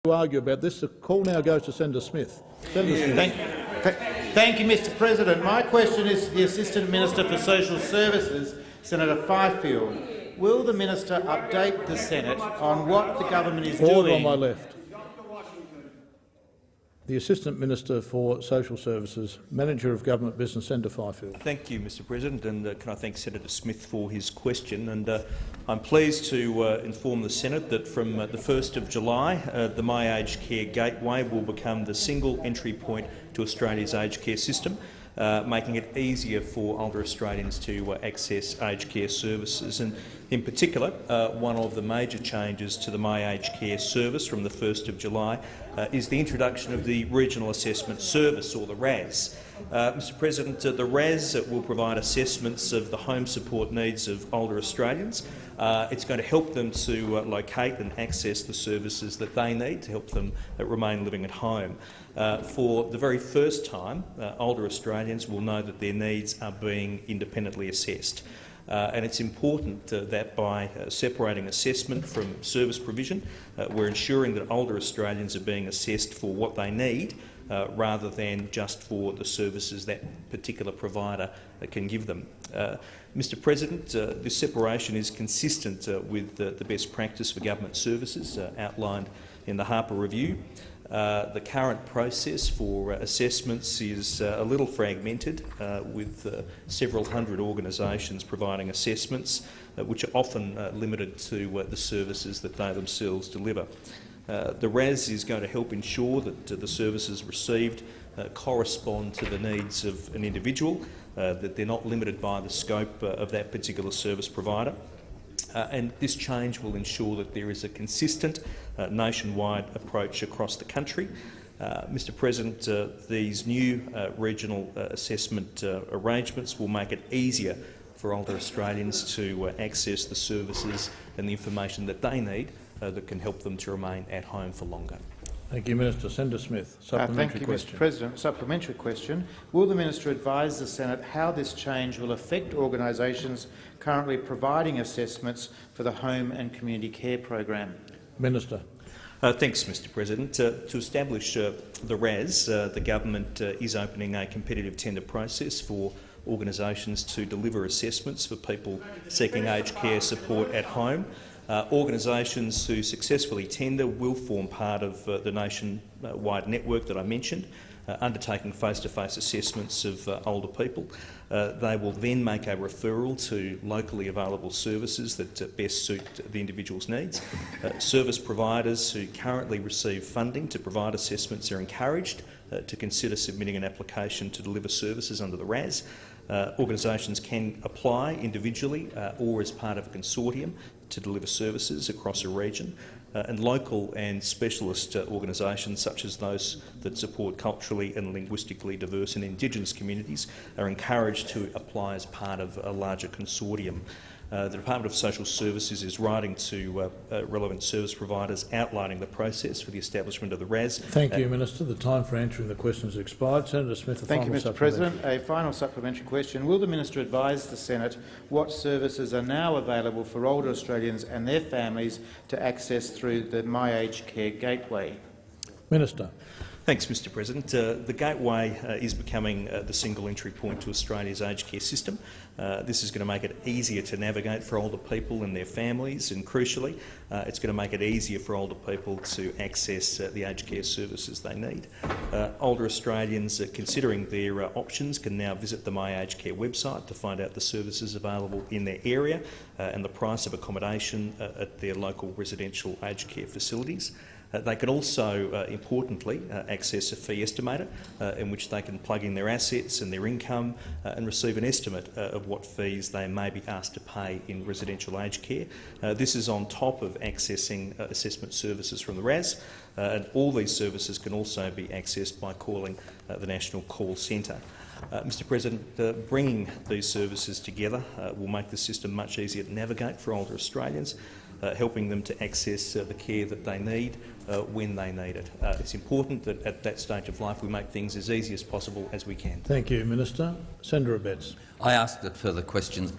to argue about this. The call now goes to Senator Smith. Senator Smith. Thank you, Mr President. My question is to the Assistant Minister for Social Services, Senator Fifield. Will the minister update the Senate on what the government is doing? Order on my left. The Assistant Minister for Social Services, Manager of Government Business, Senator Fifield. Thank you, Mr President, and can I thank Senator Smith for his question. And I'm pleased to inform the Senate that from the 1st of July, the My Aged Care Gateway will become the single entry point to Australia's aged care system, making it easier for older Australians to access aged care services. And in particular, one of the major changes to the My Aged Care service from the 1st of July is the introduction of the Regional Assessment Service, or the RAS. Mr President, the RAS will provide assessments of the home support needs of older Australians. It's going to help them to locate and access the services that they need to help them remain living at home. For the very first time, older Australians will know that their needs are being independently assessed. And it's important that by separating assessment from service provision, we're ensuring that older Australians are being assessed for what they need rather than just for the services that particular provider can give them. Mr President, this separation is consistent with the best practice for government services outlined in the Harper Review. The current process for assessments is a little fragmented, with several hundred organisations providing assessments, which are often limited to the services that they themselves deliver. The RAS is going to help ensure that the services received correspond to the needs of an individual, that they're not limited by the scope of that particular service provider. And this change will ensure that there is a consistent nationwide approach across the country. Mr President, these new regional assessment arrangements will make it easier for older Australians to access the services and the information that they need that can help them to remain at home for longer. Thank you, Minister. Senator Smith, supplementary question. Thank you, Mr President. Supplementary question. Will the minister advise the Senate how this change will affect organisations currently providing assessments for the Home and Community Care program? Minister. Thanks, Mr President. To establish the RAS, the government is opening a competitive tender process for organisations to deliver assessments for people seeking aged care support at home. Organisations who successfully tender will form part of the nationwide network that I mentioned, undertaking face-to-face assessments of older people. They will then make a referral to locally available services that best suit the individual's needs. Service providers who currently receive funding to provide assessments are encouraged to consider submitting an application to deliver services under the RAS. Organisations can apply individually or as part of a consortium to deliver services across a region, and local and specialist organisations such as those that support culturally and linguistically diverse and Indigenous communities are encouraged to apply as part of a larger consortium. The Department of Social Services is writing to relevant service providers outlining the process for the establishment of the RAS. Thank you, Minister. The time for answering the question has expired. Senator Smith, Thank you, Mr President. A final supplementary question. Will the minister advise the Senate what services are now available for older Australians and their families to access through the My Aged Care Gateway? Minister. Thanks, Mr President. The Gateway is becoming the single entry point to Australia's aged care system. This is going to make it easier to navigate for older people and their families, and crucially, it's going to make it easier for older people to access the aged care services they need. Older Australians considering their options can now visit the My Aged Care website to find out the services available in their area and the price of accommodation at their local residential aged care facilities. They can also, importantly, access a fee estimator in which they can plug in their assets and their income and receive an estimate of what fees they may be asked to pay in residential aged care. This is on top of accessing assessment services from the RAS, and all these services can also be accessed by calling the National Call Centre. Mr President, bringing these services together will make the system much easier to navigate for older Australians, helping them to access the care that they need when they need it. It's important that at that stage of life we make things as easy as possible as we can. Thank you, Minister. Senator Abetz. I ask that further questions be